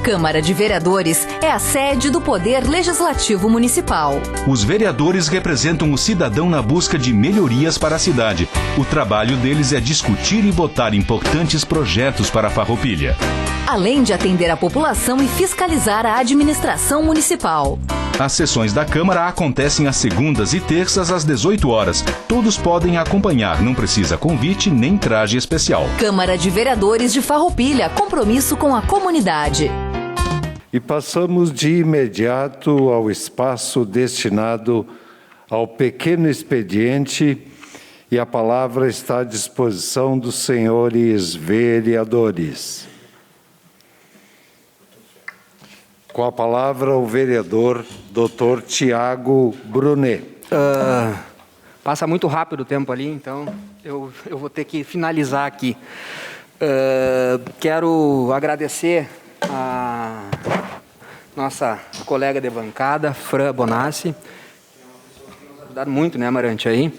Câmara de Vereadores é a sede do Poder Legislativo Municipal. Os vereadores representam o cidadão na busca de melhorias para a cidade. O trabalho deles é discutir e votar importantes projetos para a Farroupilha. Além de atender a população e fiscalizar a administração municipal. As sessões da Câmara acontecem às segundas e terças às 18 horas. Todos podem acompanhar, não precisa convite nem traje especial. Câmara de Vereadores de Farroupilha, compromisso com a comunidade. E passamos de imediato ao espaço destinado ao pequeno expediente e a palavra está à disposição dos senhores vereadores. Com a palavra o vereador Dr. Tiago Brunet. Passa muito rápido o tempo ali, então eu vou ter que finalizar aqui. Quero agradecer a nossa colega de bancada, Fran Bonassi, ajudado muito, né, Amarante, aí,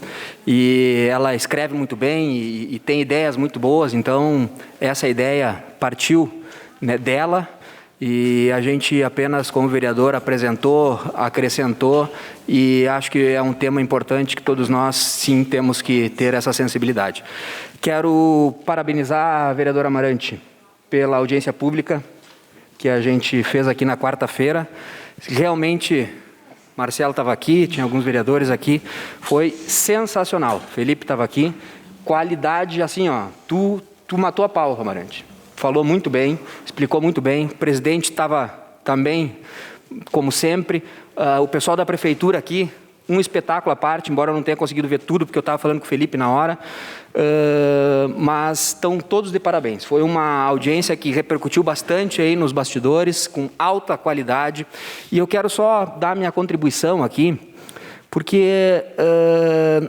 e ela escreve muito bem e tem ideias muito boas, então essa ideia partiu, né, dela, e a gente apenas, como vereador, apresentou, acrescentou, e acho que é um tema importante que todos nós, sim, temos que ter essa sensibilidade. Quero parabenizar a vereadora Amarante pela audiência pública que a gente fez aqui na quarta-feira. Realmente, Marcelo estava aqui, tinha alguns vereadores aqui, foi sensacional. Felipe estava aqui, qualidade assim, ó, tu matou a pau, Amarante. Falou muito bem, explicou muito bem, o presidente estava também, como sempre, o pessoal da prefeitura aqui, um espetáculo à parte, embora eu não tenha conseguido ver tudo, porque eu estava falando com o Felipe na hora, mas estão todos de parabéns. Foi uma audiência que repercutiu bastante aí nos bastidores, com alta qualidade, e eu quero só dar minha contribuição aqui, porque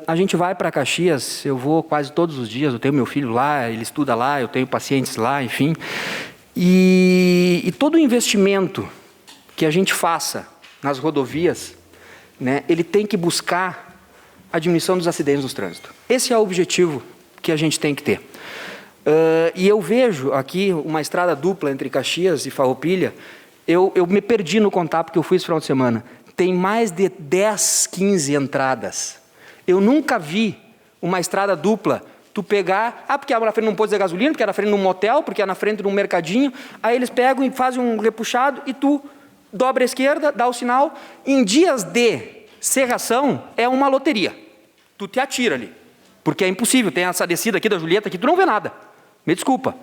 a gente vai para Caxias, eu vou quase todos os dias, eu tenho meu filho lá, ele estuda lá, eu tenho pacientes lá, enfim, e todo o investimento que a gente faça nas rodovias, né, ele tem que buscar a diminuição dos acidentes no trânsito. Esse é o objetivo que a gente tem que ter. E eu vejo aqui uma estrada dupla entre Caxias e Farroupilha, eu me perdi no contar porque eu fui esse final de semana. Tem mais de 10, 15 entradas. Eu nunca vi uma estrada dupla, tu pegar, porque é na frente de um posto de gasolina, porque é na frente de um motel, porque é na frente de um mercadinho, aí eles pegam e fazem um repuxado e tu dobra à esquerda, dá o sinal. Em dias de cerração, é uma loteria. Tu te atira ali, porque é impossível. Tem essa descida aqui da Julieta, que tu não vê nada. Me desculpa.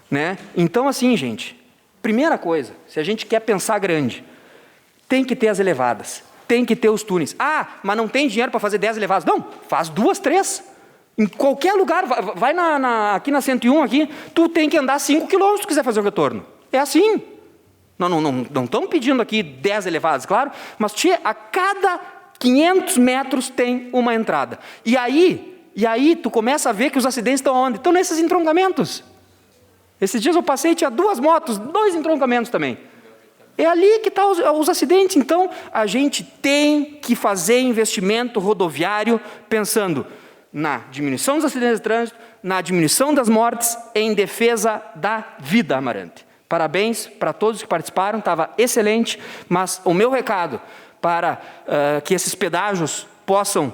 Né? Então, assim, gente, primeira coisa, se a gente quer pensar grande, tem que ter as elevadas, tem que ter os túneis. Mas não tem dinheiro para fazer 10 elevadas. Não, faz 2, 3. Em qualquer lugar, vai aqui na 101, aqui, tu tem que andar 5 quilômetros se quiser fazer o retorno. É assim. Não estamos pedindo aqui 10 elevadas, claro, mas a cada 500 metros tem uma entrada. E aí tu começa a ver que os acidentes estão onde? Estão nesses entroncamentos. Esses dias eu passei e tinha 2 motos, 2 entroncamentos também. É ali que estão os acidentes. Então, a gente tem que fazer investimento rodoviário pensando na diminuição dos acidentes de trânsito, na diminuição das mortes, em defesa da vida, Amarante. Parabéns para todos que participaram, estava excelente, mas o meu recado para que esses pedágios possam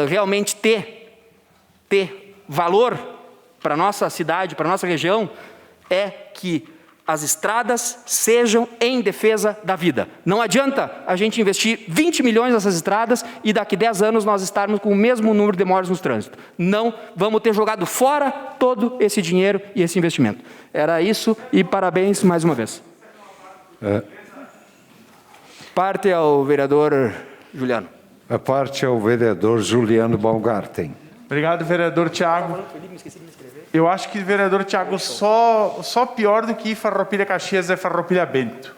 realmente ter valor para a nossa cidade, para a nossa região, é que as estradas sejam em defesa da vida. Não adianta a gente investir 20 milhões nessas estradas e daqui 10 anos nós estarmos com o mesmo número de mortes no trânsito. Não, vamos ter jogado fora todo esse dinheiro e esse investimento. Era isso e parabéns mais uma vez. Parte ao vereador Juliano. A parte ao vereador Juliano Baumgarten. Obrigado, vereador Tiago. Eu acho que o vereador Tiago só pior do que Farroupilha Caxias é Farroupilha Bento.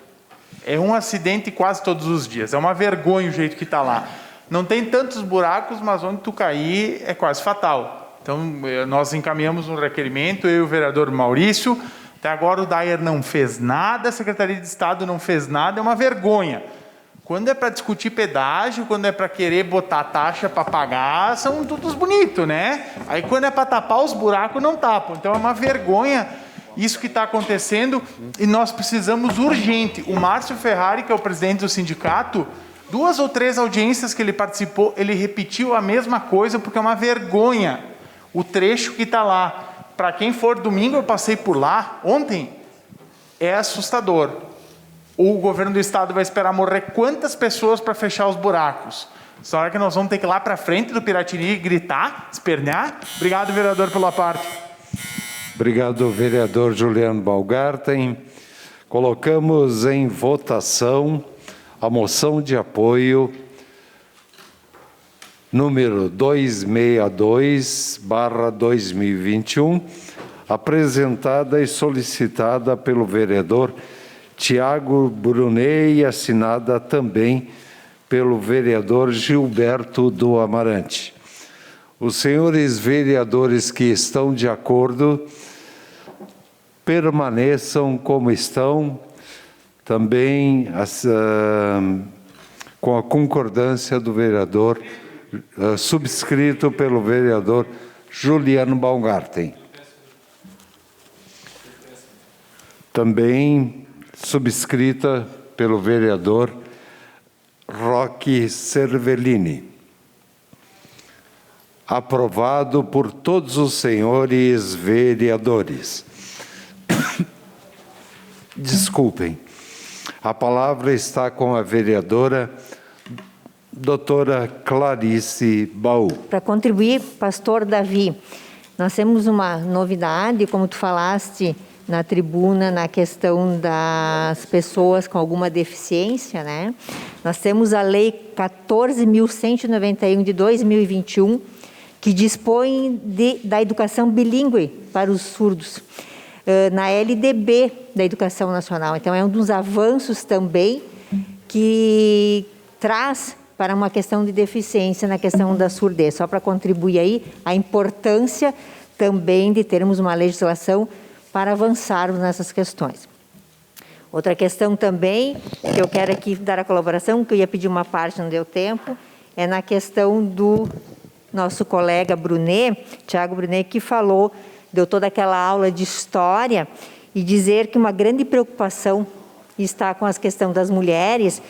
É um acidente quase todos os dias. É uma vergonha o jeito que está lá. Não tem tantos buracos, mas onde tu cair é quase fatal. Então, nós encaminhamos um requerimento, eu e o vereador Maurício. Até agora o Daier não fez nada, a Secretaria de Estado não fez nada, é uma vergonha. Quando é para discutir pedágio, quando é para querer botar taxa para pagar, são todos bonitos, né? Aí quando é para tapar os buracos, não tapam. Então é uma vergonha isso que está acontecendo e nós precisamos urgente. O Márcio Ferrari, que é o presidente do sindicato, 2 ou 3 audiências que ele participou, ele repetiu a mesma coisa, porque é uma vergonha o trecho que está lá. Para quem for domingo, eu passei por lá ontem, é assustador. O governo do estado vai esperar morrer quantas pessoas para fechar os buracos? Só hora que nós vamos ter que ir lá para frente do Piratini gritar, espernear. Obrigado, vereador, pela parte. Obrigado, vereador Juliano Baumgarten. Colocamos em votação a moção de apoio número 262/2021, apresentada e solicitada pelo vereador Tiago Brunet e assinada também pelo vereador Gilberto do Amarante. Os senhores vereadores que estão de acordo, permaneçam como estão, também com a concordância do vereador, subscrito pelo vereador Juliano Baumgarten. Também subscrita pelo vereador Roque Cervellini. Aprovado por todos os senhores vereadores. Desculpem. A palavra está com a vereadora doutora Clarice Baú. Para contribuir, pastor Davi, nós temos uma novidade, como tu falaste na tribuna, na questão das pessoas com alguma deficiência, né? Nós temos a Lei 14.191 de 2021, que dispõe da educação bilíngue para os surdos, na LDB da Educação Nacional. Então, é um dos avanços também que traz para uma questão de deficiência na questão da surdez. Só para contribuir aí a importância também de termos uma legislação para avançarmos nessas questões. Outra questão também, que eu quero aqui dar a colaboração, que eu ia pedir uma parte, não deu tempo, é na questão do nosso colega Brunet, Tiago Brunet, que falou, deu toda aquela aula de história, e dizer que uma grande preocupação está com a questão das mulheres,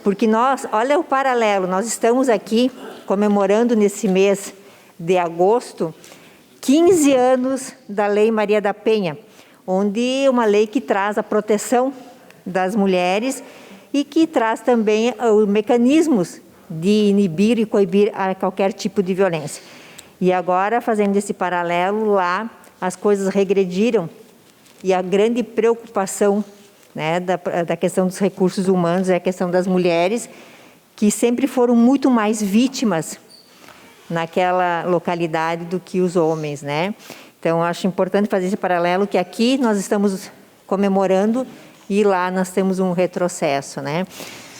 porque nós, olha o paralelo, nós estamos aqui comemorando nesse mês de agosto 15 anos da Lei Maria da Penha, onde uma lei que traz a proteção das mulheres e que traz também os mecanismos de inibir e coibir a qualquer tipo de violência. E agora, fazendo esse paralelo, lá as coisas regrediram e a grande preocupação, né, da questão dos recursos humanos é a questão das mulheres, que sempre foram muito mais vítimas naquela localidade do que os homens, né? Então, acho importante fazer esse paralelo, que aqui nós estamos comemorando e lá nós temos um retrocesso, né?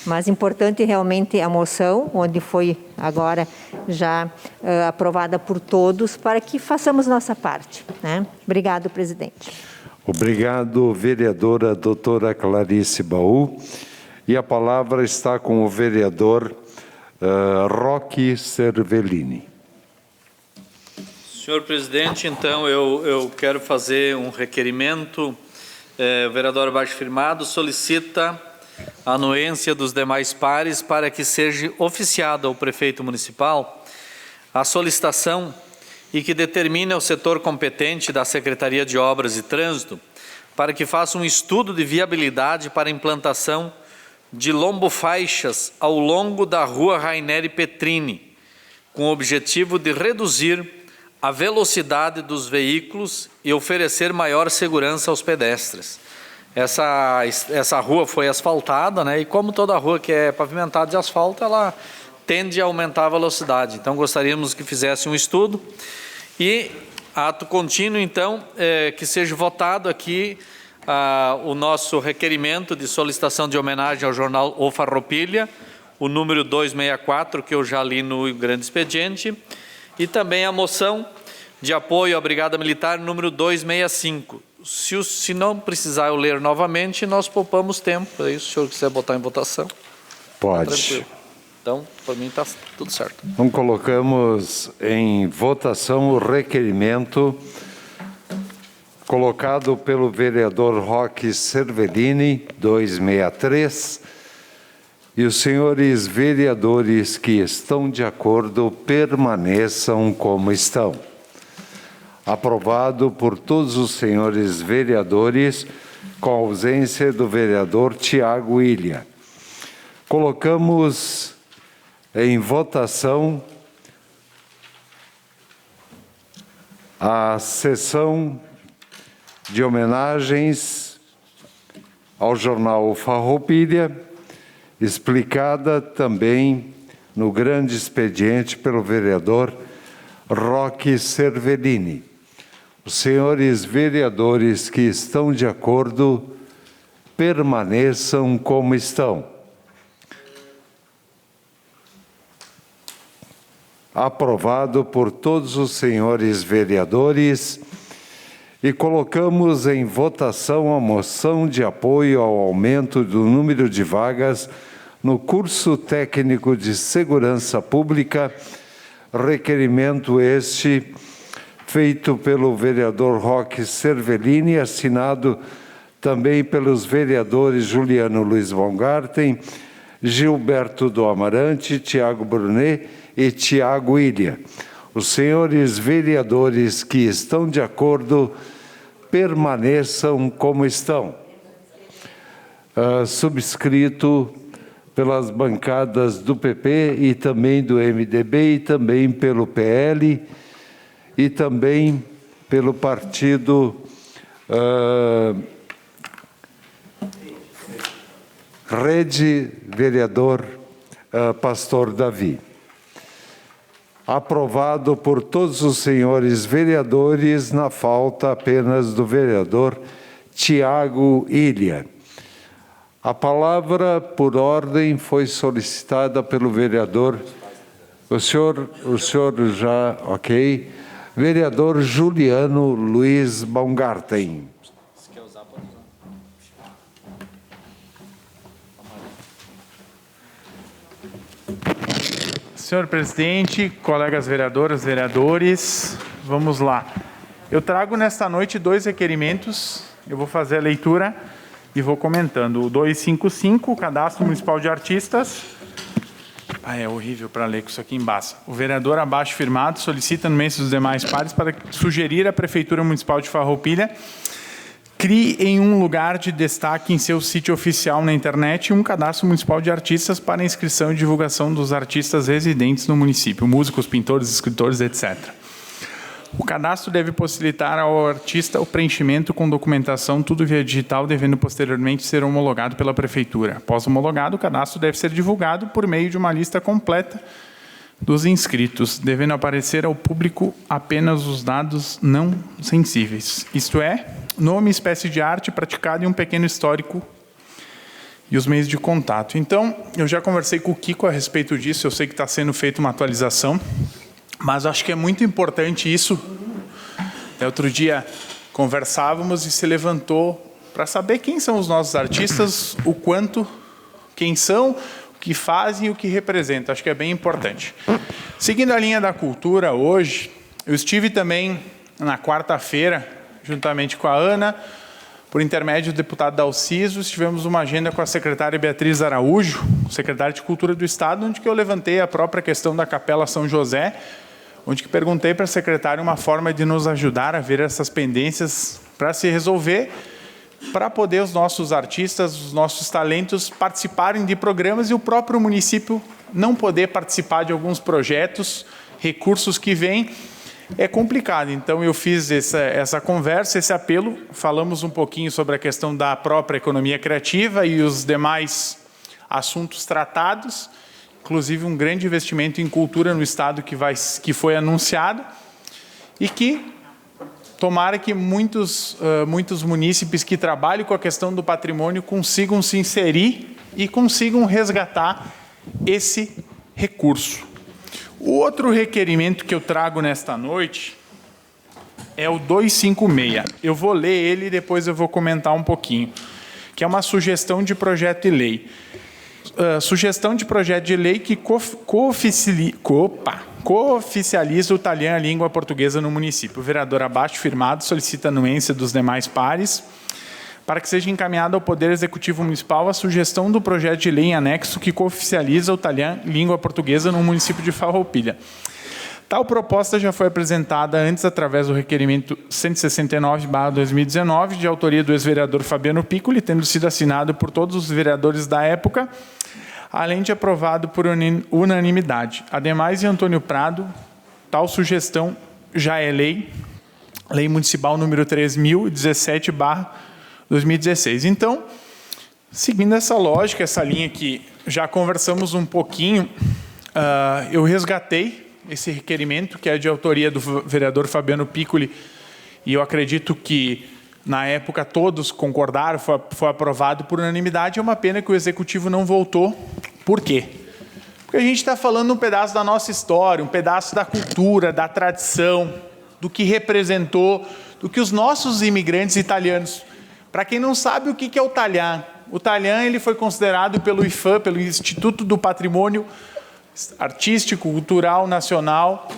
Mas importante realmente a moção, onde foi agora já aprovada por todos, para que façamos nossa parte, né? Obrigado, presidente. Obrigado, vereadora doutora Clarice Baú. E a palavra está com o vereador Roque Cervellini. Senhor presidente, então eu quero fazer um requerimento. O vereador abaixo firmado solicita a anuência dos demais pares para que seja oficiado ao prefeito municipal a solicitação e que determine ao setor competente da Secretaria de Obras e Trânsito para que faça um estudo de viabilidade para a implantação de lombofaixas ao longo da rua Raineri Petrini, com o objetivo de reduzir a velocidade dos veículos e oferecer maior segurança aos pedestres. Essa rua foi asfaltada, né? E como toda rua que é pavimentada de asfalto, ela tende a aumentar a velocidade. Então, gostaríamos que fizesse um estudo e, ato contínuo, então, que seja votado aqui o nosso requerimento de solicitação de homenagem ao jornal O Farroupilha, o número 264, que eu já li no grande expediente, e também a moção de apoio à Brigada Militar, número 265. Se não precisar eu ler novamente, nós poupamos tempo. Aí, se o senhor quiser botar em votação. Pode. Tá, então, para mim está tudo certo. Então, colocamos em votação o requerimento colocado pelo vereador Roque Cervellini, 263, e os senhores vereadores que estão de acordo permaneçam como estão. Aprovado por todos os senhores vereadores, com a ausência do vereador Tiago Ilha. Colocamos em votação a sessão de homenagens ao jornal Farroupilha, explicada também no grande expediente pelo vereador Roque Cervellini. Os senhores vereadores que estão de acordo permaneçam como estão. Aprovado por todos os senhores vereadores, e colocamos em votação a moção de apoio ao aumento do número de vagas no curso técnico de segurança pública, requerimento este feito pelo vereador Roque Cervellini, assinado também pelos vereadores Juliano Luiz Baumgarten, Gilberto do Amarante, Tiago Brunet e Tiago Ilha. Os senhores vereadores que estão de acordo permaneçam como estão. Subscrito pelas bancadas do PP e também do MDB e também pelo PL e também pelo partido Rede, vereador Pastor Davi. Aprovado por todos os senhores vereadores, na falta apenas do vereador Tiago Ilha. A palavra, por ordem, foi solicitada pelo vereador... O senhor já... Ok. Vereador Juliano Luiz Baumgarten. Senhor presidente, colegas vereadoras, vereadores, vamos lá. Eu trago nesta noite 2 requerimentos, eu vou fazer a leitura e vou comentando. O 255, o Cadastro Municipal de Artistas. É horrível para ler com isso aqui embaixo. O vereador abaixo firmado solicita no mês dos demais pares para sugerir à Prefeitura Municipal de Farroupilha crie em um lugar de destaque em seu sítio oficial na internet um cadastro municipal de artistas para inscrição e divulgação dos artistas residentes no município, músicos, pintores, escritores, etc. O cadastro deve possibilitar ao artista o preenchimento com documentação, tudo via digital, devendo posteriormente ser homologado pela Prefeitura. Após homologado, o cadastro deve ser divulgado por meio de uma lista completa dos inscritos, devendo aparecer ao público apenas os dados não sensíveis, isto é, nome, espécie de arte praticada e um pequeno histórico e os meios de contato. Então, eu já conversei com o Kiko a respeito disso, eu sei que está sendo feita uma atualização, mas acho que é muito importante isso. Outro dia conversávamos e se levantou para saber quem são os nossos artistas, o quanto, quem são, o que fazem e o que representam. Acho que é bem importante. Seguindo a linha da cultura, hoje, eu estive também na quarta-feira, juntamente com a Ana, por intermédio do deputado Dalciso, tivemos uma agenda com a secretária Beatriz Araújo, secretária de Cultura do Estado, onde que eu levantei a própria questão da Capela São José, onde que perguntei para a secretária uma forma de nos ajudar a ver essas pendências para se resolver, para poder os nossos artistas, os nossos talentos participarem de programas e o próprio município não poder participar de alguns projetos, recursos que vêm, é complicado. Então, eu fiz essa conversa, esse apelo, falamos um pouquinho sobre a questão da própria economia criativa e os demais assuntos tratados, inclusive um grande investimento em cultura no Estado que foi anunciado e que tomara que muitos munícipes que trabalham com a questão do patrimônio consigam se inserir e consigam resgatar esse recurso. O outro requerimento que eu trago nesta noite é o 256. Eu vou ler ele e depois eu vou comentar um pouquinho, que é uma sugestão de projeto de lei. Sugestão de projeto de lei que cooficializa o Talhã, a língua portuguesa no município. O vereador abaixo firmado solicita a anuência dos demais pares para que seja encaminhada ao Poder Executivo Municipal a sugestão do projeto de lei em anexo que cooficializa o Talhã, língua portuguesa no município de Farroupilha. Tal proposta já foi apresentada antes através do requerimento 169/2019, de autoria do ex-vereador Fabiano Piccoli, tendo sido assinado por todos os vereadores da época, além de aprovado por unanimidade. Ademais, de Antônio Prado, tal sugestão já é lei municipal número 3017/2016. Então, seguindo essa lógica, essa linha que já conversamos um pouquinho, eu resgatei esse requerimento, que é de autoria do vereador Fabiano Piccoli, e eu acredito que, na época, todos concordaram, foi aprovado por unanimidade. É uma pena que o Executivo não voltou. Por quê? Porque a gente está falando um pedaço da nossa história, um pedaço da cultura, da tradição, do que representou, do que os nossos imigrantes italianos. Para quem não sabe o que é o Talhã ele foi considerado pelo IFAM, pelo Instituto do Patrimônio Artístico, Cultural, Nacional,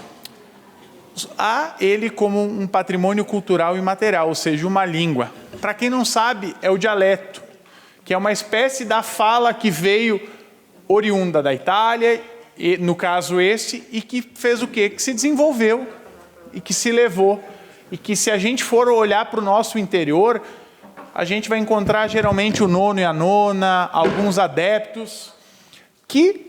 ele como um patrimônio cultural imaterial, ou seja, uma língua. Para quem não sabe, é o dialeto, que é uma espécie da fala que veio oriunda da Itália, e, no caso esse, e que fez o quê? Que se desenvolveu e que se levou. E que, se a gente for olhar para o nosso interior, a gente vai encontrar geralmente o nono e a nona, alguns adeptos que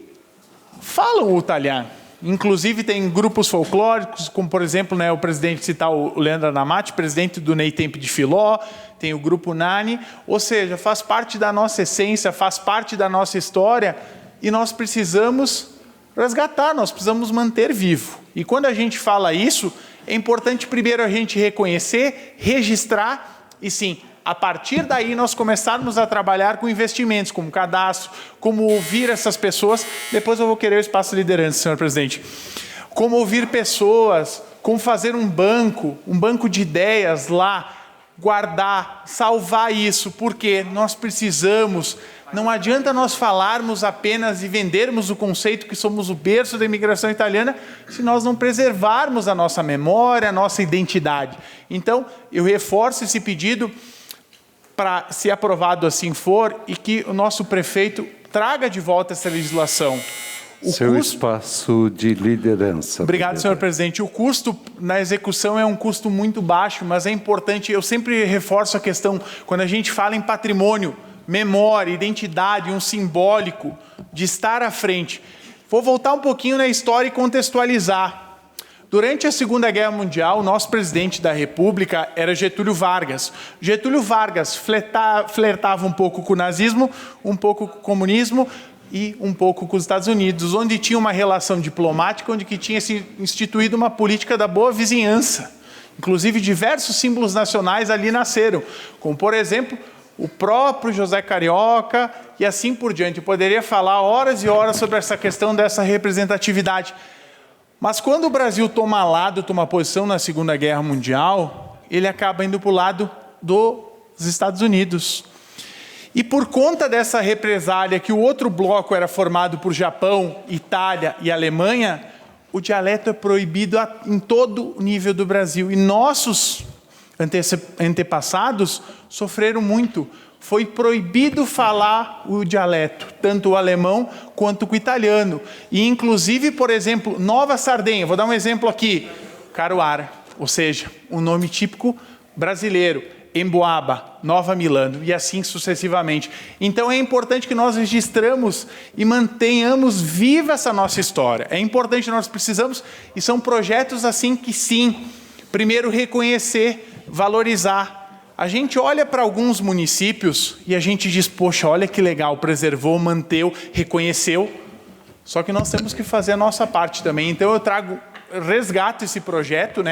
falam o Talhã. Inclusive tem grupos folclóricos, como por exemplo, o presidente, citar o Leandro Anamati, presidente do Ney Tempo de Filó, tem o grupo Nani, ou seja, faz parte da nossa essência, faz parte da nossa história, e nós precisamos resgatar, nós precisamos manter vivo. E quando a gente fala isso, é importante primeiro a gente reconhecer, registrar, e sim, a partir daí nós começarmos a trabalhar com investimentos, como cadastro, como ouvir essas pessoas. Depois eu vou querer o espaço de liderança, senhor presidente. Como ouvir pessoas, como fazer um banco de ideias lá, guardar, salvar isso, porque nós precisamos. Não adianta nós falarmos apenas e vendermos o conceito que somos o berço da imigração italiana, se nós não preservarmos a nossa memória, a nossa identidade. Então, eu reforço esse pedido para, se aprovado assim for, e que o nosso prefeito traga de volta essa legislação. Seu espaço de liderança. Obrigado, senhor presidente. O custo na execução é um custo muito baixo, mas é importante, eu sempre reforço a questão, quando a gente fala em patrimônio, memória, identidade, um simbólico, de estar à frente. Vou voltar um pouquinho na história e contextualizar. Durante a Segunda Guerra Mundial, o nosso presidente da República era Getúlio Vargas. Getúlio Vargas flertava um pouco com o nazismo, um pouco com o comunismo e um pouco com os Estados Unidos, onde tinha uma relação diplomática, onde que tinha se instituído uma política da boa vizinhança. Inclusive, diversos símbolos nacionais ali nasceram, como, por exemplo, o próprio José Carioca e assim por diante. Eu poderia falar horas e horas sobre essa questão dessa representatividade. Mas quando o Brasil toma posição na Segunda Guerra Mundial, ele acaba indo para o lado dos Estados Unidos. E por conta dessa represália, que o outro bloco era formado por Japão, Itália e Alemanha, o dialeto é proibido em todo o nível do Brasil. E nossos antepassados sofreram muito. Foi proibido falar o dialeto, tanto o alemão quanto o italiano. E, inclusive, por exemplo, Nova Sardenha, vou dar um exemplo aqui, Caruara, ou seja, um nome típico brasileiro, Emboaba, Nova Milano, e assim sucessivamente. Então, é importante que nós registramos e mantenhamos viva essa nossa história. É importante, nós precisamos, e são projetos assim que sim, primeiro reconhecer, valorizar. A gente olha para alguns municípios e a gente diz, poxa, olha que legal, preservou, manteve, reconheceu. Só que nós temos que fazer a nossa parte também. Então eu resgato esse projeto,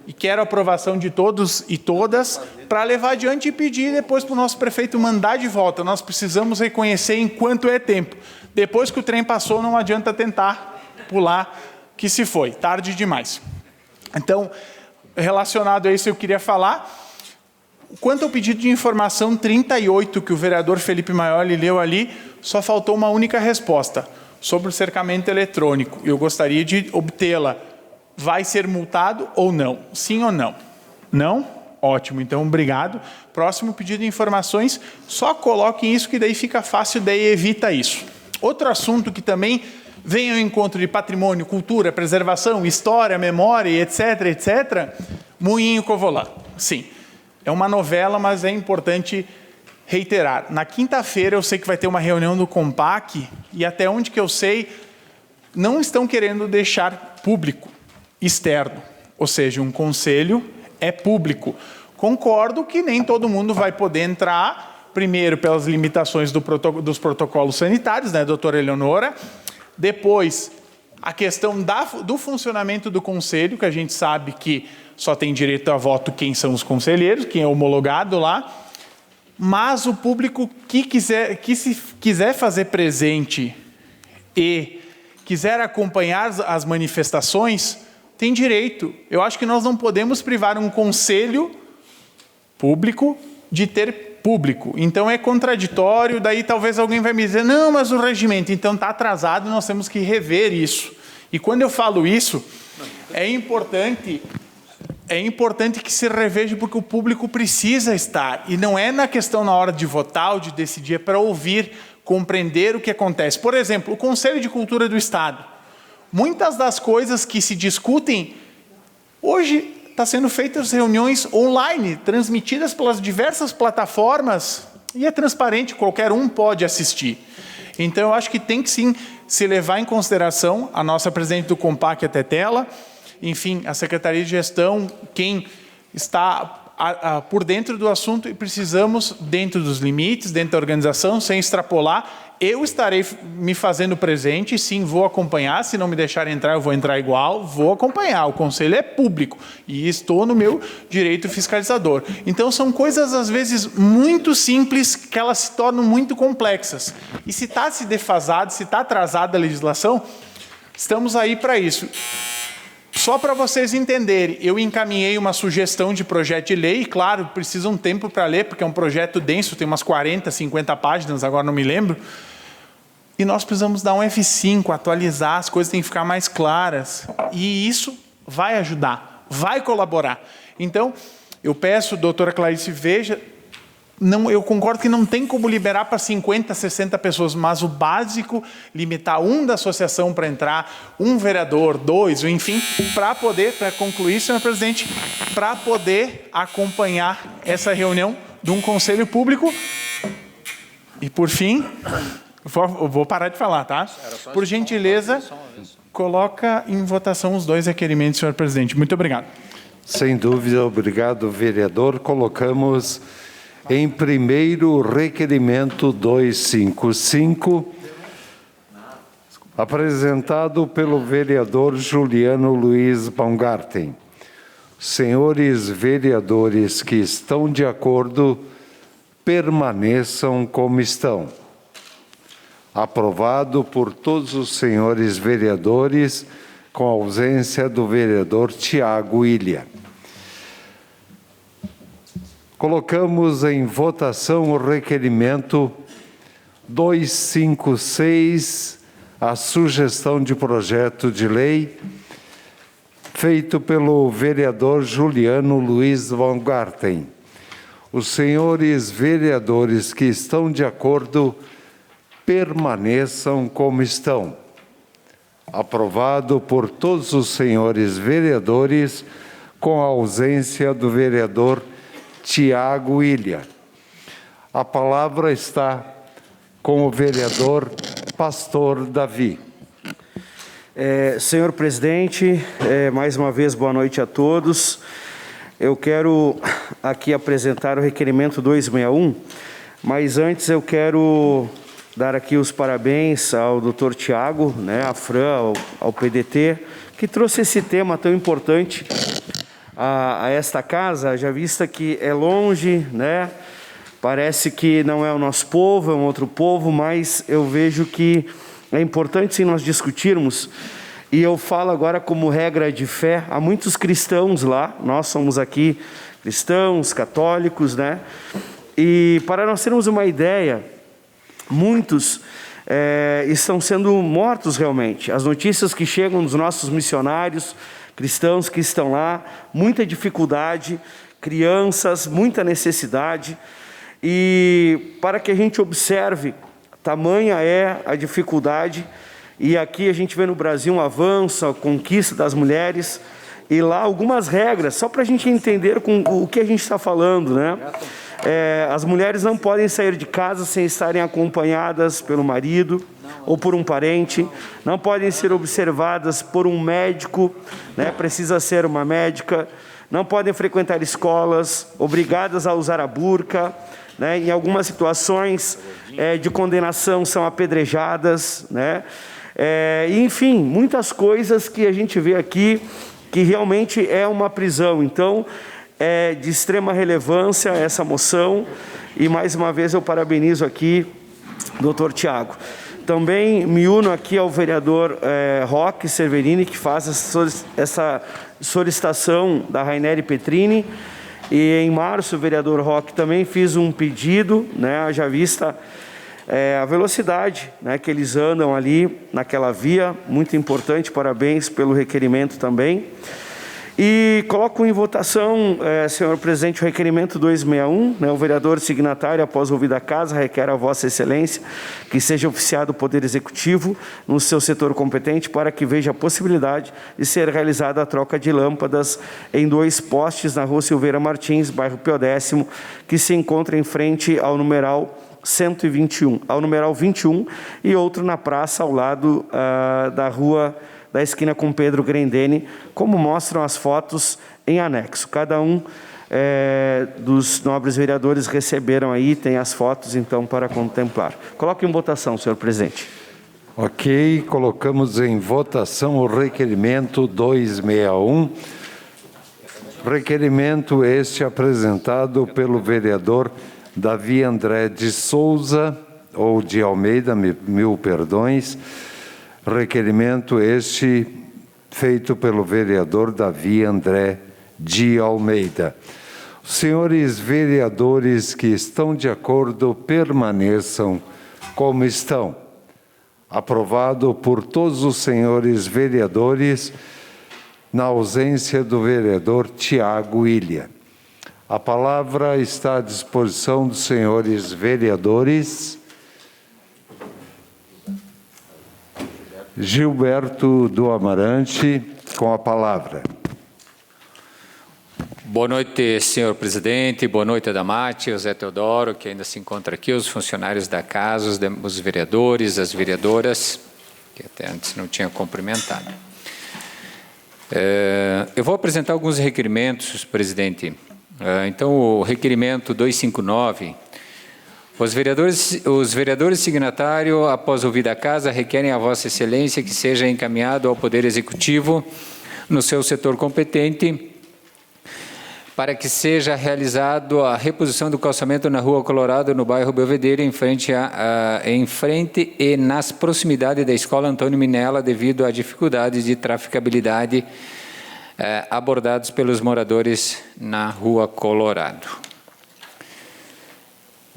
e quero a aprovação de todos e todas para levar adiante e pedir depois para o nosso prefeito mandar de volta. Nós precisamos reconhecer enquanto é tempo. Depois que o trem passou, não adianta tentar pular, que se foi, tarde demais. Então, relacionado a isso, eu queria falar. Quanto ao pedido de informação 38, que o vereador Felipe Maioli leu ali, só faltou uma única resposta. sobre o cercamento eletrônico. Eu gostaria de obtê-la. Vai ser multado ou não? Sim ou não? Não? Ótimo, então obrigado. Próximo pedido de informações, só coloquem isso que daí fica fácil, daí evita isso. Outro assunto que também vem ao encontro de patrimônio, cultura, preservação, história, memória, etc., etc., Moinho Covolã. Sim, é uma novela, mas é importante reiterar. Na quinta-feira eu sei que vai ter uma reunião do Compac e até onde que eu sei, não estão querendo deixar público, externo. Ou seja, um conselho é público. Concordo que nem todo mundo vai poder entrar, primeiro pelas limitações dos protocolos sanitários, né, doutora Eleonora? Depois, a questão do funcionamento do conselho, que a gente sabe que só tem direito a voto quem são os conselheiros, quem é homologado lá. Mas o público que se quiser fazer presente e quiser acompanhar as manifestações, tem direito. Eu acho que nós não podemos privar um conselho público de ter público. Então é contraditório, daí talvez alguém vai me dizer, não, mas o regimento, então está atrasado, nós temos que rever isso. E quando eu falo isso, é importante que se reveja porque o público precisa estar. E não é na questão na hora de votar ou de decidir, é para ouvir, compreender o que acontece. Por exemplo, o Conselho de Cultura do Estado. Muitas das coisas que se discutem, hoje está sendo feitas reuniões online, transmitidas pelas diversas plataformas, e é transparente, qualquer um pode assistir. Então, eu acho que tem que sim se levar em consideração a nossa presidente do Compac, a Tetela, enfim, a Secretaria de Gestão, quem está por dentro do assunto, e precisamos, dentro dos limites, dentro da organização, sem extrapolar. Eu estarei me fazendo presente, sim, vou acompanhar, se não me deixarem entrar, eu vou entrar igual, vou acompanhar, o conselho é público e estou no meu direito fiscalizador. Então, são coisas, às vezes, muito simples, que elas se tornam muito complexas. E se está se defasado, se está atrasada a legislação, estamos aí para isso. Só para vocês entenderem, eu encaminhei uma sugestão de projeto de lei, claro, precisa um tempo para ler, porque é um projeto denso, tem umas 40, 50 páginas, agora não me lembro. E nós precisamos dar um F5, atualizar, as coisas têm que ficar mais claras. E isso vai ajudar, vai colaborar. Então, eu peço, doutora Clarice, veja, não, eu concordo que não tem como liberar para 50, 60 pessoas, mas o básico, limitar um da associação para entrar, um vereador, dois, enfim, para concluir, senhor presidente, para poder acompanhar essa reunião de um conselho público. E por fim, vou parar de falar, tá? Por gentileza, coloca em votação os dois requerimentos, senhor presidente. Muito obrigado. Sem dúvida, obrigado, vereador. Colocamos em primeiro requerimento 255, apresentado pelo vereador Juliano Luiz Baumgarten. Senhores vereadores que estão de acordo, permaneçam como estão. Aprovado por todos os senhores vereadores, com a ausência do vereador Tiago Ilha. Colocamos em votação o requerimento 256, a sugestão de projeto de lei, feito pelo vereador Juliano Luiz Baumgarten. Os senhores vereadores que estão de acordo, permaneçam como estão. Aprovado por todos os senhores vereadores, com a ausência do vereador Tiago Ilha. A palavra está com o vereador Pastor Davi. Senhor presidente, mais uma vez boa noite a todos. Eu quero aqui apresentar o requerimento 261, mas antes eu quero dar aqui os parabéns ao doutor Tiago, né, à Fran, ao PDT, que trouxe esse tema tão importante a esta casa, já vista que é longe, né? Parece que não é o nosso povo, é um outro povo, mas eu vejo que é importante sim nós discutirmos, e eu falo agora como regra de fé, há muitos cristãos lá, nós somos aqui cristãos, católicos, né? E para nós termos uma ideia, muitos estão sendo mortos realmente. As notícias que chegam dos nossos missionários cristãos que estão lá, muita dificuldade, crianças, muita necessidade, e para que a gente observe, tamanha é a dificuldade, e aqui a gente vê no Brasil um avanço, a conquista das mulheres, e lá algumas regras, só para a gente entender com o que a gente está falando, né? As mulheres não podem sair de casa sem estarem acompanhadas pelo marido ou por um parente, não podem ser observadas por um médico, né? Precisa ser uma médica, não podem frequentar escolas, obrigadas a usar a burca, né? Em algumas situações de condenação são apedrejadas, né? Enfim, muitas coisas que a gente vê aqui que realmente é uma prisão. Então, é de extrema relevância essa moção, e mais uma vez eu parabenizo aqui Dr. Tiago. Também me uno aqui ao vereador Roque Severini, que faz essa solicitação da Raineri Petrini, e em março o vereador Roque também fez um pedido, né, haja vista a velocidade, né, que eles andam ali naquela via, muito importante, parabéns pelo requerimento também. E coloco em votação, senhor presidente, o requerimento 261, né, o vereador signatário, após ouvida a casa, requer a vossa excelência que seja oficiado o Poder Executivo no seu setor competente para que veja a possibilidade de ser realizada a troca de lâmpadas em 2 postes na rua Silveira Martins, bairro Pio X, que se encontra em frente ao numeral 121, ao numeral 21, e outro na praça ao lado da rua da esquina com Pedro Grendene, como mostram as fotos em anexo. Cada um dos nobres vereadores receberam aí, tem as fotos então para contemplar. Coloque em votação, senhor presidente. Ok, colocamos em votação o requerimento 261. Requerimento este apresentado pelo vereador Davi André de Souza, ou de Almeida, mil perdões. Requerimento este feito pelo vereador Davi André de Almeida. Os senhores vereadores que estão de acordo permaneçam como estão. Aprovado por todos os senhores vereadores, na ausência do vereador Tiago Ilha. A palavra está à disposição dos senhores vereadores. Gilberto do Amarante, com a palavra. Boa noite, senhor presidente, boa noite, Adamati, o Zé Teodoro, que ainda se encontra aqui, os funcionários da casa, os vereadores, as vereadoras, que até antes não tinha cumprimentado. Eu vou apresentar alguns requerimentos, presidente. Então, o requerimento 259... Os vereadores signatários, após ouvida a casa, requerem a vossa excelência que seja encaminhado ao Poder Executivo no seu setor competente para que seja realizado a reposição do calçamento na Rua Colorado, no bairro Belvedere, em frente e nas proximidades da Escola Antônio Minella, devido a dificuldades de traficabilidade abordados pelos moradores na Rua Colorado.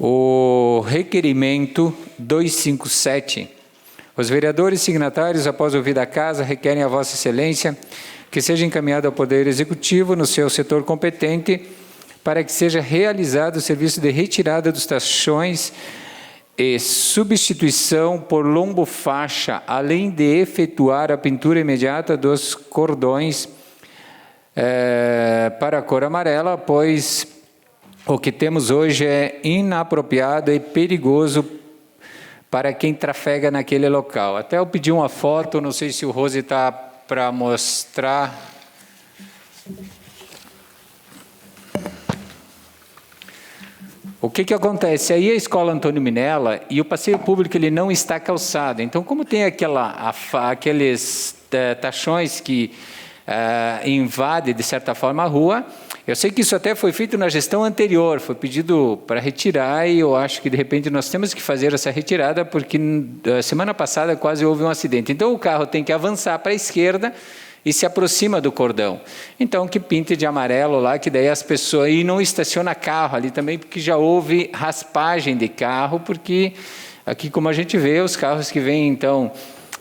O requerimento 257. Os vereadores signatários, após ouvida a casa, requerem a vossa excelência que seja encaminhado ao Poder Executivo no seu setor competente para que seja realizado o serviço de retirada dos tachões e substituição por lombo-faixa, além de efetuar a pintura imediata dos cordões para a cor amarela, pois o que temos hoje é inapropriado e perigoso para quem trafega naquele local. Até eu pedi uma foto, não sei se o Rose está para mostrar. O que acontece? Aí a Escola Antônio Minella e o passeio público ele não está calçado. Então, como tem aqueles tachões que invadem, de certa forma, a rua, eu sei que isso até foi feito na gestão anterior, foi pedido para retirar e eu acho que de repente nós temos que fazer essa retirada porque semana passada quase houve um acidente. Então o carro tem que avançar para a esquerda e se aproxima do cordão. Então que pinte de amarelo lá, que daí as pessoas... E não estaciona carro ali também, porque já houve raspagem de carro, porque Aqui, como a gente vê, os carros que vêm, então,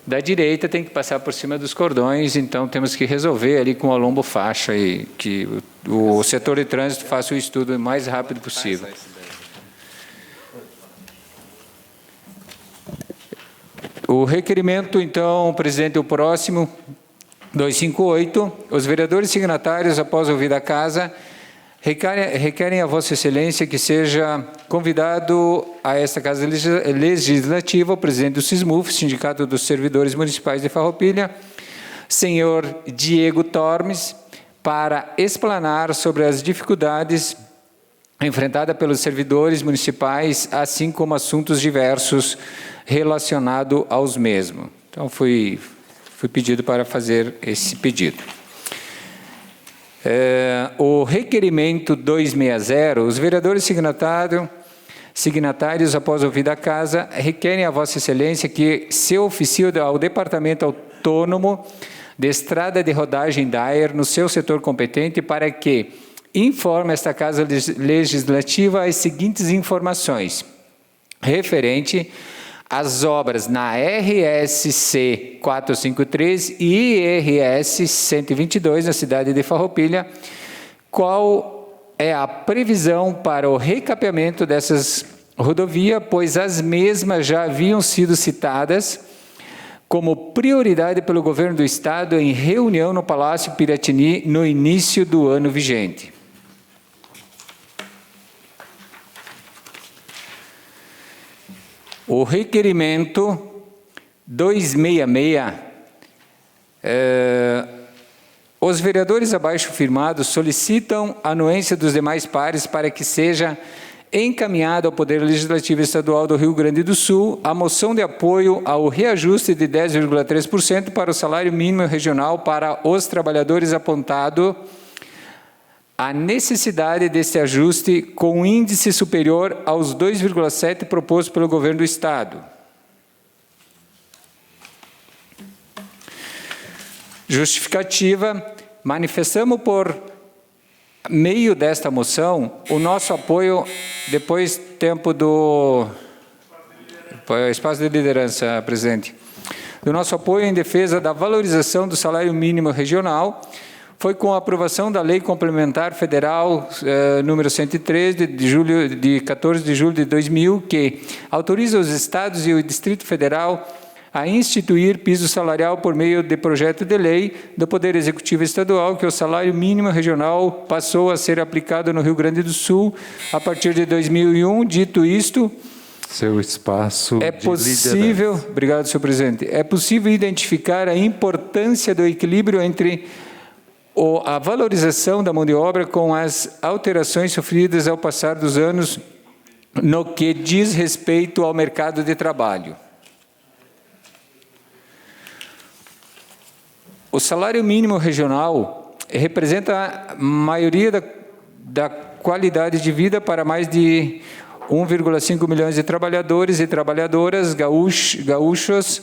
da direita tem que passar por cima dos cordões, então temos que resolver ali com a lombo-faixa e que o setor de trânsito faça o estudo o mais rápido possível. O requerimento, então, presidente, o próximo, 258, os vereadores signatários, após ouvir a casa, requerem a Vossa Excelência que seja convidado a esta Casa Legislativa o presidente do SISMUF, Sindicato dos Servidores Municipais de Farroupilha, senhor Diego Tormes, para explanar sobre as dificuldades enfrentadas pelos servidores municipais, assim como assuntos diversos relacionados aos mesmos. Então, fui pedido para fazer esse pedido. O requerimento 260, os vereadores signatários, após ouvir a casa, requerem a Vossa Excelência que se oficie ao Departamento Autônomo de Estrada de Rodagem DAER no seu setor competente para que informe esta Casa Legislativa as seguintes informações. Referente às obras na RSC 453 e IRS 122, na cidade de Farroupilha, qual é a previsão para o recapeamento dessas rodovias, pois as mesmas já haviam sido citadas como prioridade pelo governo do Estado em reunião no Palácio Piratini no início do ano vigente. O requerimento 266, os vereadores abaixo firmados solicitam a anuência dos demais pares para que seja encaminhada ao Poder Legislativo Estadual do Rio Grande do Sul a moção de apoio ao reajuste de 10,3% para o salário mínimo regional para os trabalhadores, apontado a necessidade desse ajuste com índice superior aos 2,7% proposto pelo governo do Estado. Justificativa: manifestamos por meio desta moção o nosso apoio, depois tempo do espaço de liderança, presidente, do nosso apoio em defesa da valorização do salário mínimo regional. Foi com a aprovação da Lei Complementar Federal número 103, de 14 de julho de 2000, que autoriza os estados e o Distrito Federal a instituir piso salarial por meio de projeto de lei do Poder Executivo Estadual, que o salário mínimo regional passou a ser aplicado no Rio Grande do Sul a partir de 2001. Dito isto, seu espaço é possível, obrigado, senhor presidente, é possível identificar a importância do equilíbrio entre a valorização da mão de obra com as alterações sofridas ao passar dos anos no que diz respeito ao mercado de trabalho. O salário mínimo regional representa a maioria da qualidade de vida para mais de 1,5 milhões de trabalhadores e trabalhadoras gaúchos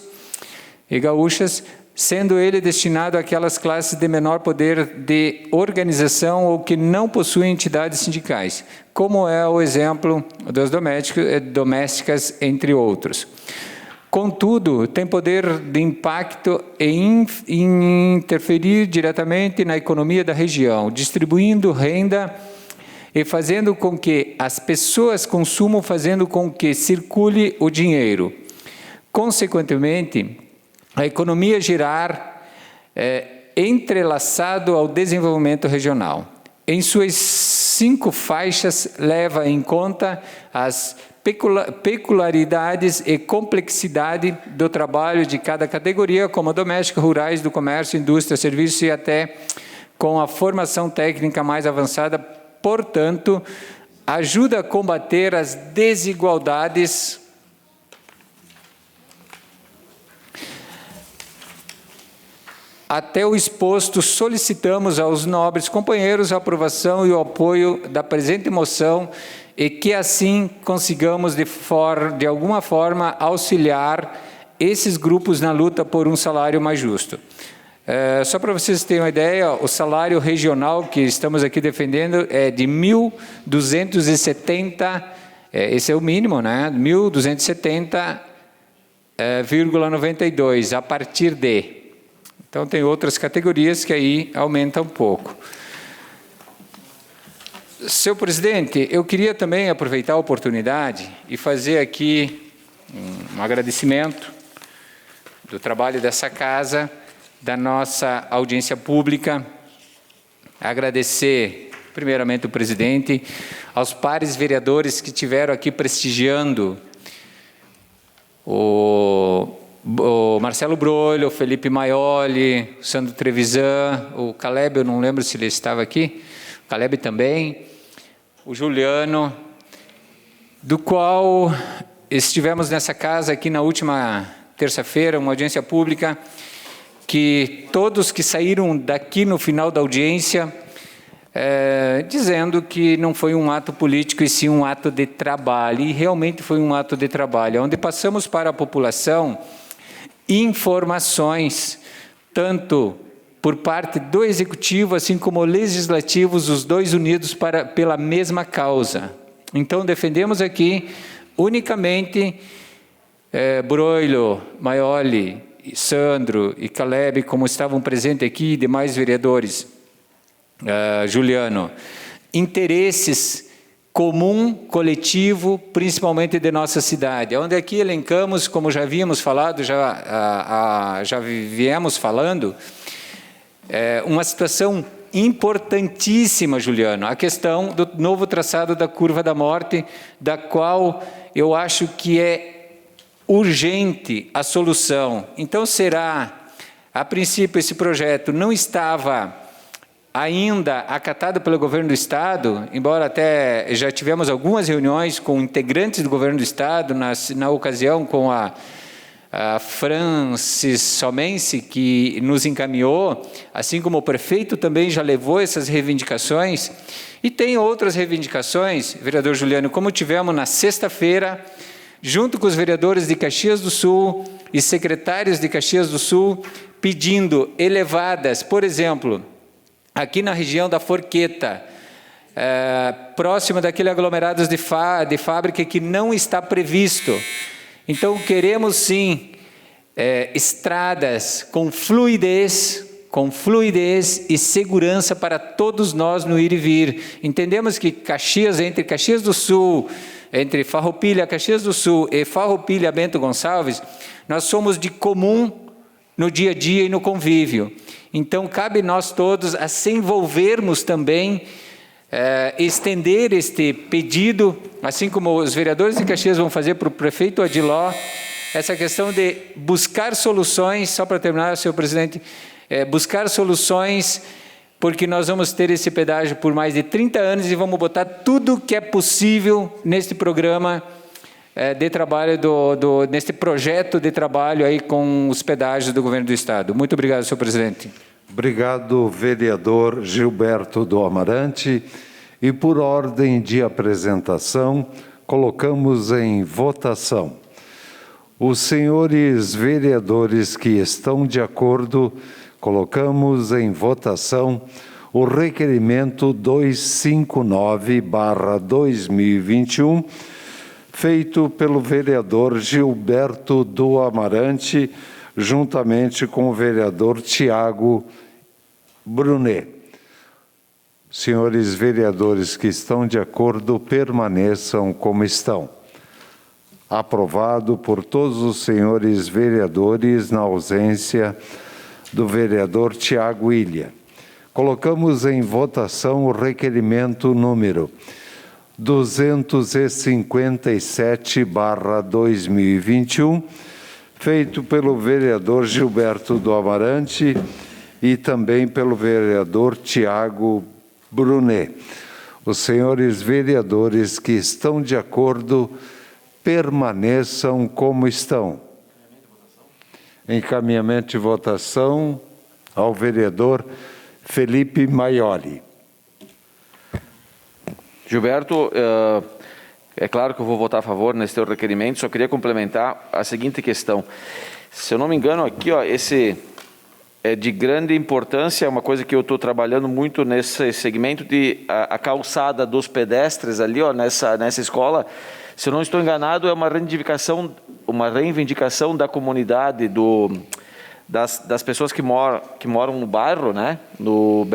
e gaúchas, sendo ele destinado àquelas classes de menor poder de organização ou que não possuem entidades sindicais, como é o exemplo das domésticas, entre outros. Contudo, tem poder de impacto em interferir diretamente na economia da região, distribuindo renda e fazendo com que as pessoas consumam, fazendo com que circule o dinheiro. Consequentemente, a economia girar entrelaçado ao desenvolvimento regional. Em suas 5 faixas, leva em conta as peculiaridades e complexidade do trabalho de cada categoria, como domésticos, rurais, do comércio, indústria, serviços e até com a formação técnica mais avançada. Portanto, ajuda a combater as desigualdades Até o exposto, solicitamos aos nobres companheiros a aprovação e o apoio da presente moção e que assim consigamos de alguma forma auxiliar esses grupos na luta por um salário mais justo. Só para vocês terem uma ideia, o salário regional que estamos aqui defendendo é de R$ 1.270 esse é o mínimo, né? 1.270,92 a partir de. Então, tem outras categorias que aí aumentam um pouco. Senhor presidente, eu queria também aproveitar a oportunidade e fazer aqui um agradecimento do trabalho dessa casa, da nossa audiência pública, agradecer primeiramente o presidente, aos pares vereadores que estiveram aqui prestigiando o Marcelo Broilho, o Felipe Maioli, o Sandro Trevisan, o Caleb, eu não lembro se ele estava aqui, o Caleb também, o Juliano, do qual estivemos nessa casa aqui na última terça-feira, uma audiência pública, que todos que saíram daqui no final da audiência, dizendo que não foi um ato político e sim um ato de trabalho, e realmente foi um ato de trabalho, onde passamos para a população informações, tanto por parte do Executivo, assim como legislativos, os dois unidos pela mesma causa. Então, defendemos aqui unicamente Broilho, Maioli, Sandro e Caleb, como estavam presentes aqui, e demais vereadores, Juliano, interesses comum, coletivo, principalmente de nossa cidade, onde aqui elencamos, como já havíamos falado, já viemos falando, uma situação importantíssima, Juliano, a questão do novo traçado da curva da morte, da qual eu acho que é urgente a solução. Então, a princípio, esse projeto não estava ainda acatado pelo governo do Estado, embora até já tivemos algumas reuniões com integrantes do governo do Estado, na ocasião com a Francis Somense, que nos encaminhou, assim como o prefeito também já levou essas reivindicações, e tem outras reivindicações, vereador Juliano, como tivemos na sexta-feira, junto com os vereadores de Caxias do Sul e secretários de Caxias do Sul, pedindo elevadas, por exemplo, aqui na região da Forqueta, próximo daquele aglomerados de fábrica que não está previsto. Então, queremos sim estradas com fluidez e segurança para todos nós no ir e vir. Entendemos que entre Caxias do Sul, entre Farroupilha, Caxias do Sul e Farroupilha, Bento Gonçalves, nós somos de comum no dia a dia e no convívio. Então, cabe nós todos a se envolvermos também, estender este pedido, assim como os vereadores de Caxias vão fazer para o prefeito Adiló, essa questão de buscar soluções, só para terminar, senhor presidente, buscar soluções, porque nós vamos ter esse pedágio por mais de 30 anos e vamos botar tudo que é possível neste programa de trabalho, neste projeto de trabalho aí com os pedágios do governo do Estado. Muito obrigado, senhor presidente. Obrigado, vereador Gilberto do Amarante. E por ordem de apresentação, colocamos em votação. Os senhores vereadores que estão de acordo, colocamos em votação o requerimento 259/2021, feito pelo vereador Gilberto do Amarante, juntamente com o vereador Tiago Brunet. Senhores vereadores que estão de acordo, permaneçam como estão. Aprovado por todos os senhores vereadores, na ausência do vereador Tiago Ilha. Colocamos em votação o requerimento número 257/2021, feito pelo vereador Gilberto do Amarante e também pelo vereador Tiago Brunet. Os senhores vereadores que estão de acordo, permaneçam como estão. Encaminhamento de votação ao vereador Felipe Maioli. Gilberto, é claro que eu vou votar a favor nesse teu requerimento, só queria complementar a seguinte questão. Se eu não me engano, aqui, ó, esse é de grande importância, é uma coisa que eu estou trabalhando muito nesse segmento de a calçada dos pedestres ali, ó, nessa escola, Se eu não estou enganado, é uma reivindicação da comunidade, das pessoas que moram no bairro, né? no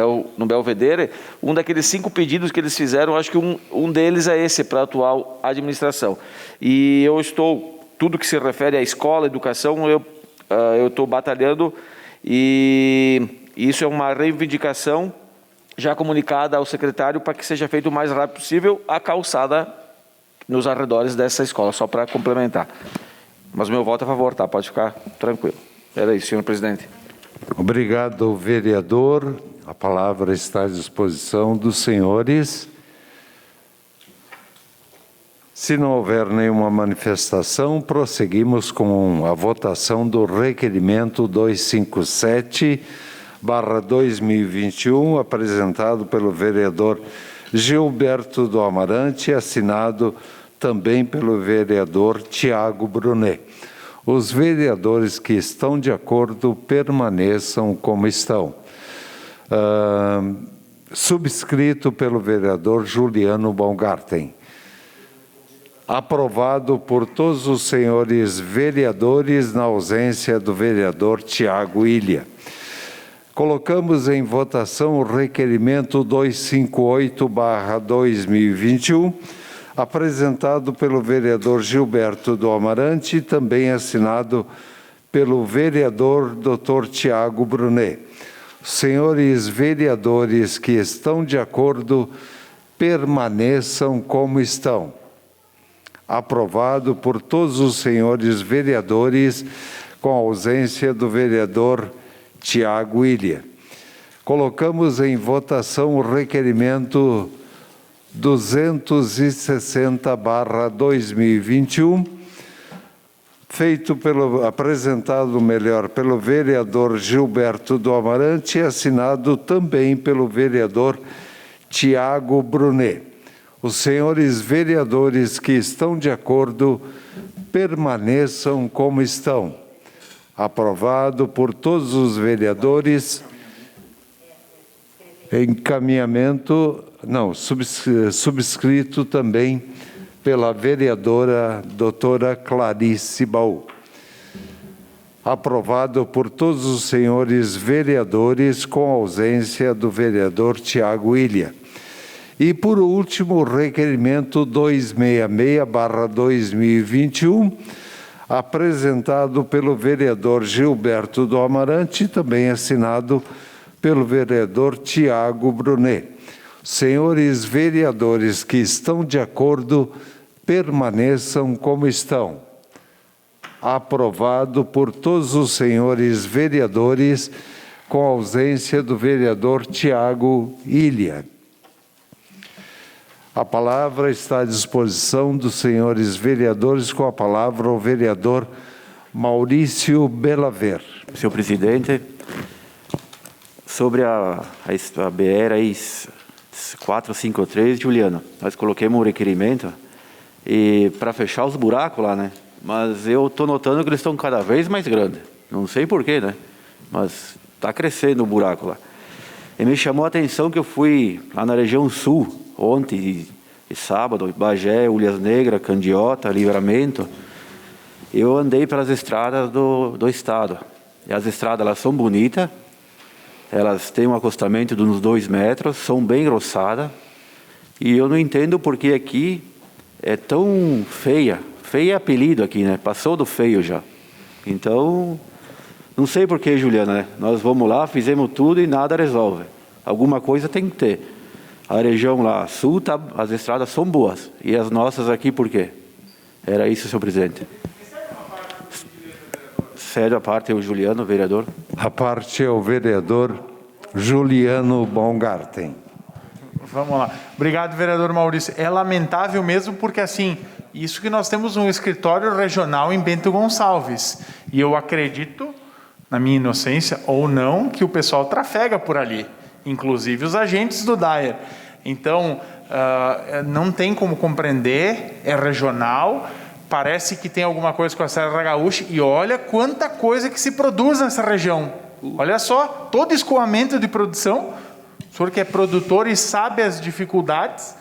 Belvedere. Um daqueles 5 pedidos que eles fizeram, acho que um deles é esse para a atual administração. E eu estou, tudo que se refere à escola, educação, eu estou batalhando, e isso é uma reivindicação já comunicada ao secretário para que seja feito o mais rápido possível a calçada nos arredores dessa escola, só para complementar. Mas o meu voto é a favor, tá? Pode ficar tranquilo. Era isso, senhor presidente. Obrigado, vereador. A palavra está à disposição dos senhores. Se não houver nenhuma manifestação, prosseguimos com a votação do requerimento 257/2021, apresentado pelo vereador Gilberto do Amarante, assinado também pelo vereador Tiago Brunet. Os vereadores que estão de acordo permaneçam como estão. Subscrito pelo vereador Juliano Baumgarten. Aprovado por todos os senhores vereadores, na ausência do vereador Tiago Ilha. Colocamos em votação o requerimento 258/2021, apresentado pelo vereador Gilberto do Amarante, também assinado pelo vereador Dr. Tiago Brunet. Senhores vereadores que estão de acordo, permaneçam como estão. Aprovado por todos os senhores vereadores, com a ausência do vereador Tiago Ilha. Colocamos em votação o requerimento 260/2021, apresentado pelo vereador Gilberto do Amarante e assinado também pelo vereador Tiago Brunet. Os senhores vereadores que estão de acordo, permaneçam como estão. Aprovado por todos os vereadores. Subscrito também pela vereadora doutora Clarice Baú. Aprovado por todos os senhores vereadores, com ausência do vereador Tiago Ilha. E, por último, o requerimento 266/2021, apresentado pelo vereador Gilberto do Amarante, também assinado pelo vereador Tiago Brunet. Senhores vereadores que estão de acordo, permaneçam como estão. Aprovado por todos os senhores vereadores, com ausência do vereador Tiago Ilha. A palavra está à disposição dos senhores vereadores, com a palavra o vereador Maurício Belaver. Senhor presidente, sobre a BR aí 453, Juliano, nós coloquemos um requerimento para fechar os buracos lá, né? Mas eu estou notando que eles estão cada vez mais grandes. Não sei porquê, né? Mas está crescendo o buraco lá. E me chamou a atenção que eu fui lá na região sul, ontem e sábado, Bagé, Ulhas Negras, Candiota, Livramento. Eu andei pelas estradas do estado. E as estradas, elas são bonitas, elas têm um acostamento de uns 2 metros, são bem grossadas. E eu não entendo porque aqui é tão feia. Feia é apelido aqui, né? Passou do feio já. Então, não sei porquê, Juliana, né? Nós vamos lá, fizemos tudo e nada resolve. Alguma coisa tem que ter. A região lá sul, as estradas são boas. E as nossas aqui, por quê? Era isso, senhor presidente. Cede a parte, o Juliano, vereador. A parte é o vereador Juliano Baumgarten. Vamos lá. Obrigado, vereador Maurício. É lamentável mesmo porque, assim, isso que nós temos um escritório regional em Bento Gonçalves. E eu acredito, na minha inocência ou não, que o pessoal trafega por ali. Inclusive os agentes do DAER. Então, não tem como compreender, é regional, parece que tem alguma coisa com a Serra Gaúcha, e olha quanta coisa que se produz nessa região. Olha só, todo escoamento de produção, o senhor que é produtor e sabe as dificuldades,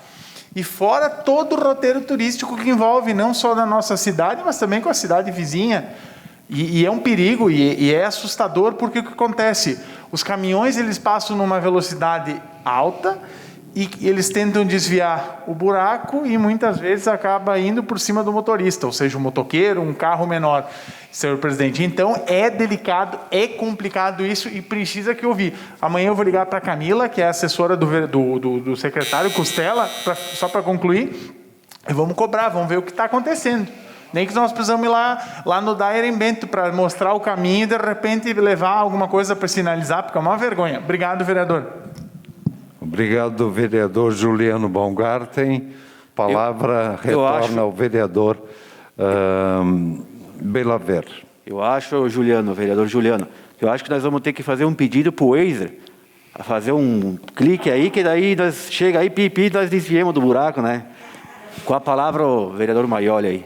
E fora todo o roteiro turístico que envolve não só da nossa cidade, mas também com a cidade vizinha. E é um perigo e é assustador, porque o que acontece? Os caminhões eles passam numa velocidade alta e eles tentam desviar o buraco e muitas vezes acaba indo por cima do motorista, ou seja, um motoqueiro, um carro menor, senhor presidente. Então é delicado, é complicado isso e precisa que ouvir. Amanhã eu vou ligar para a Camila, que é assessora do secretário Costela, só para concluir, e vamos cobrar, vamos ver o que está acontecendo. Nem que nós precisamos ir lá no Daire Bento para mostrar o caminho e de repente levar alguma coisa para sinalizar, porque é uma vergonha. Obrigado, vereador. Obrigado, vereador Juliano Baumgarten. Palavra retorna ao vereador Belaver. Eu acho, Juliano, vereador Juliano, eu acho que nós vamos ter que fazer um pedido para o Waze, fazer um clique aí, que daí nós chega aí, pipi, nós desviemos do buraco, né? Com a palavra, o vereador Maioli aí.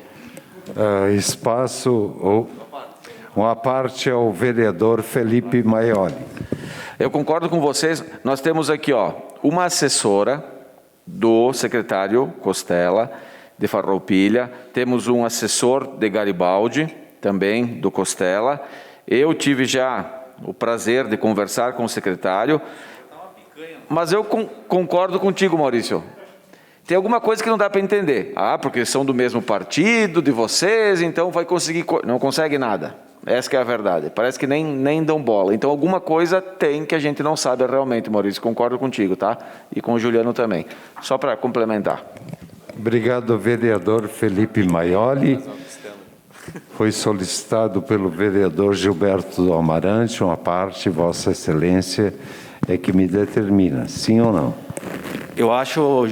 Uma parte ao vereador Felipe Maioli. Eu concordo com vocês. Nós temos aqui uma assessora do secretário Costela, de Farroupilha. Temos um assessor de Garibaldi, também do Costela. Eu tive já o prazer de conversar com o secretário. Mas eu concordo contigo, Maurício. Tem alguma coisa que não dá para entender. Porque são do mesmo partido, de vocês, então vai conseguir... Não consegue nada. Essa que é a verdade. Parece que nem dão bola. Então, alguma coisa tem que a gente não sabe realmente, Maurício. Concordo contigo, tá? E com o Juliano também. Só para complementar. Obrigado, vereador Felipe Maioli. Foi solicitado pelo vereador Gilberto do Amarante uma parte, Vossa Excelência, é que me determina, sim ou não? Eu acho,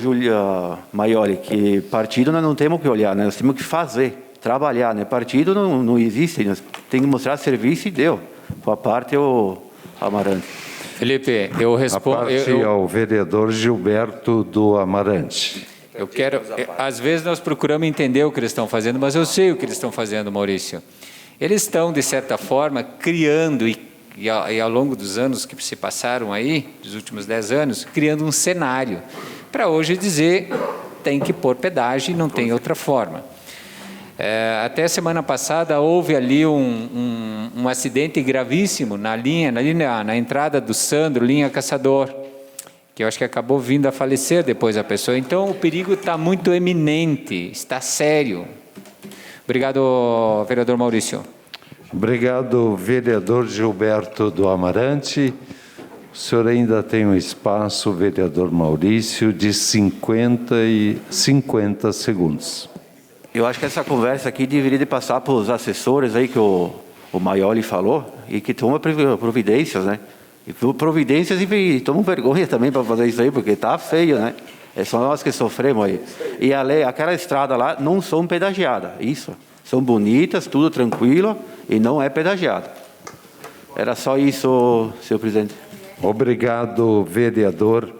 Maioli, que partido nós não temos que olhar, né? Nós temos que fazer, trabalhar, né? Partido não existe, nós temos que mostrar serviço e deu. A parte o Amarante. Felipe, eu respondo... A parte ao vereador Gilberto do Amarante. Eu quero... Às vezes nós procuramos entender o que eles estão fazendo, mas eu sei o que eles estão fazendo, Maurício. Eles estão, de certa forma, criando e ao longo dos anos que se passaram aí, dos últimos 10 anos, criando um cenário para hoje dizer tem que pôr pedágio e não tem outra forma. Até semana passada houve ali um acidente gravíssimo na entrada do Sandro, linha Caçador, que eu acho que acabou vindo a falecer depois a pessoa. Então o perigo está muito eminente, está sério. Obrigado, vereador Maurício. Obrigado, vereador Gilberto do Amarante. O senhor ainda tem um espaço, vereador Maurício, de 50 segundos. Eu acho que essa conversa aqui deveria de passar para os assessores aí que o Maioli falou e que tomam providências, né? E providências e tomam vergonha também para fazer isso aí, porque tá feio, né? É só nós que sofremos aí. E aquela estrada lá não são pedagiadas, isso. São bonitas, tudo tranquilo e não é pedagiado. Era só isso, senhor presidente. Obrigado, vereador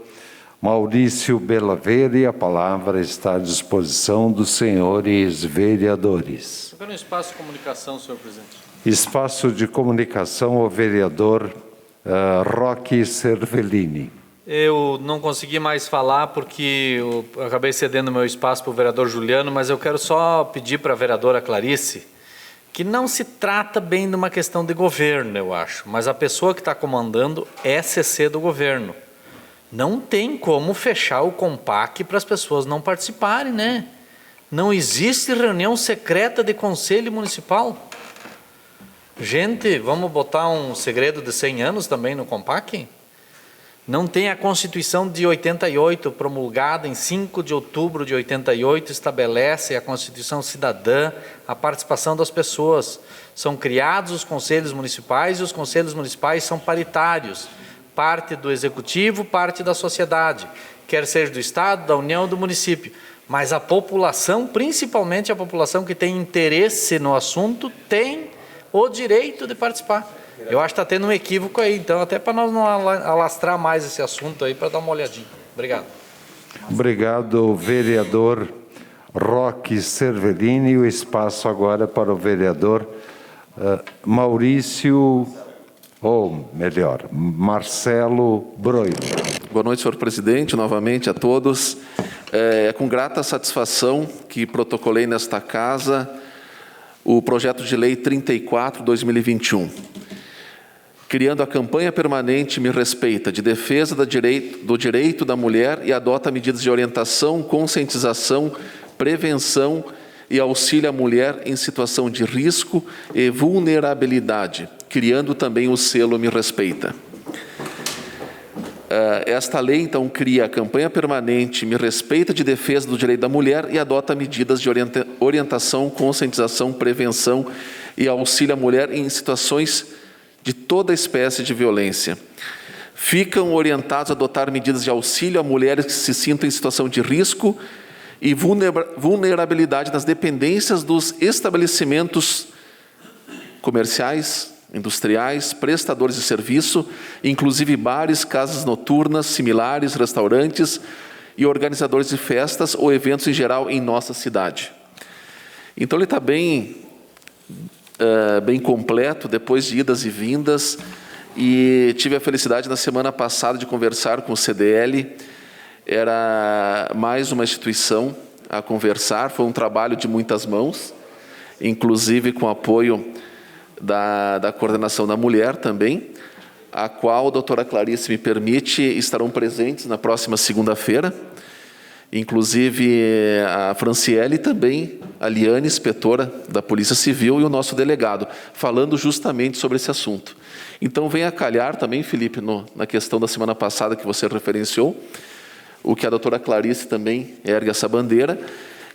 Maurício Belaver, e a palavra está à disposição dos senhores vereadores. No espaço de comunicação, senhor presidente. Espaço de comunicação ao vereador Roque Cervellini. Eu não consegui mais falar porque eu acabei cedendo meu espaço para o vereador Juliano, mas eu quero só pedir para a vereadora Clarice que não se trata bem de uma questão de governo, eu acho, mas a pessoa que está comandando é CC do governo. Não tem como fechar o Compac para as pessoas não participarem, né? Não existe reunião secreta de conselho municipal. Gente, vamos botar um segredo de 100 anos também no Compac? Não tem a Constituição de 88, promulgada em 5 de outubro de 88, estabelece a Constituição Cidadã, a participação das pessoas. São criados os conselhos municipais e os conselhos municipais são paritários. Parte do executivo, parte da sociedade, quer seja do Estado, da União ou do município. Mas a população, principalmente a população que tem interesse no assunto, tem o direito de participar. Eu acho que está tendo um equívoco aí, então, até para nós não alastrar mais esse assunto aí, para dar uma olhadinha. Obrigado. Obrigado, vereador Roque Cervellini. O espaço agora para o vereador Maurício, ou melhor, Marcelo Broilo. Boa noite, senhor presidente, novamente a todos. É com grata satisfação que protocolei nesta casa o projeto de lei 34/2021, criando a campanha permanente Me Respeita, de defesa do direito da mulher e adota medidas de orientação, conscientização, prevenção e auxílio à mulher em situação de risco e vulnerabilidade, criando também o selo Me Respeita. Esta lei, então, cria a campanha permanente Me Respeita de defesa do direito da mulher e adota medidas de orientação, conscientização, prevenção e auxílio à mulher em situações de toda espécie de violência. Ficam orientados a adotar medidas de auxílio a mulheres que se sintam em situação de risco e vulnerabilidade nas dependências dos estabelecimentos comerciais, industriais, prestadores de serviço, inclusive bares, casas noturnas, similares, restaurantes e organizadores de festas ou eventos em geral em nossa cidade. Então ele está bem completo, depois de idas e vindas, e tive a felicidade na semana passada de conversar com o CDL. Era mais uma instituição a conversar, foi um trabalho de muitas mãos, inclusive com apoio da coordenação da mulher também, a qual a doutora Clarice me permite, estarão presentes na próxima segunda-feira, inclusive a Franciele também, a Liane, inspetora da Polícia Civil, e o nosso delegado, falando justamente sobre esse assunto. Então vem a calhar também, Felipe, na questão da semana passada que você referenciou, o que a doutora Clarice também ergue essa bandeira,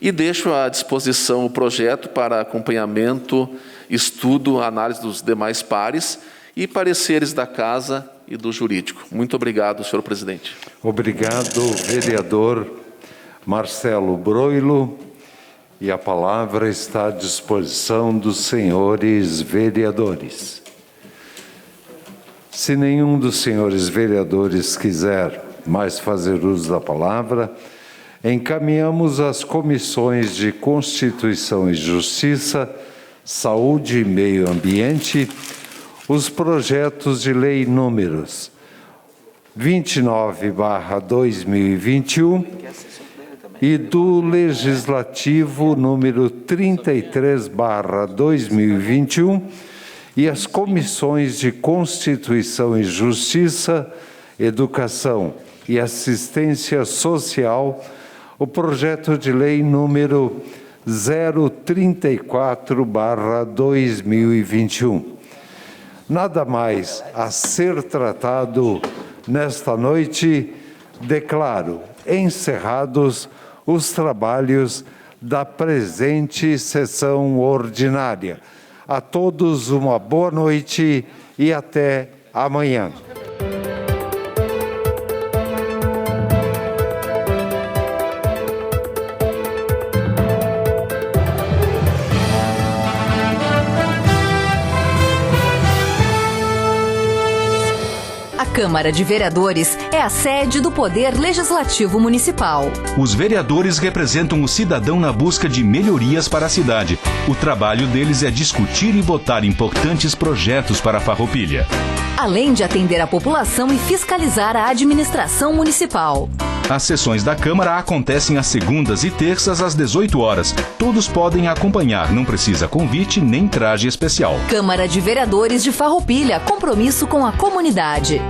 e deixo à disposição o projeto para acompanhamento, estudo, análise dos demais pares e pareceres da Casa e do Jurídico. Muito obrigado, senhor presidente. Obrigado, vereador Marcelo Broilo. E a palavra está à disposição dos senhores vereadores. Se nenhum dos senhores vereadores quiser mais fazer uso da palavra, encaminhamos às comissões de Constituição e Justiça, Saúde e Meio Ambiente, os projetos de lei números 29/2021 e do Legislativo número 33/2021 e as comissões de Constituição e Justiça, Educação e Assistência Social, o projeto de lei número 034/2021. Nada mais a ser tratado nesta noite, declaro encerrados os trabalhos da presente sessão ordinária. A todos uma boa noite e até amanhã. A Câmara de Vereadores é a sede do Poder Legislativo Municipal. Os vereadores representam o cidadão na busca de melhorias para a cidade. O trabalho deles é discutir e votar importantes projetos para a Farroupilha, além de atender a população e fiscalizar a administração municipal. As sessões da Câmara acontecem às segundas e terças às 18 horas. Todos podem acompanhar, não precisa convite nem traje especial. Câmara de Vereadores de Farroupilha, compromisso com a comunidade.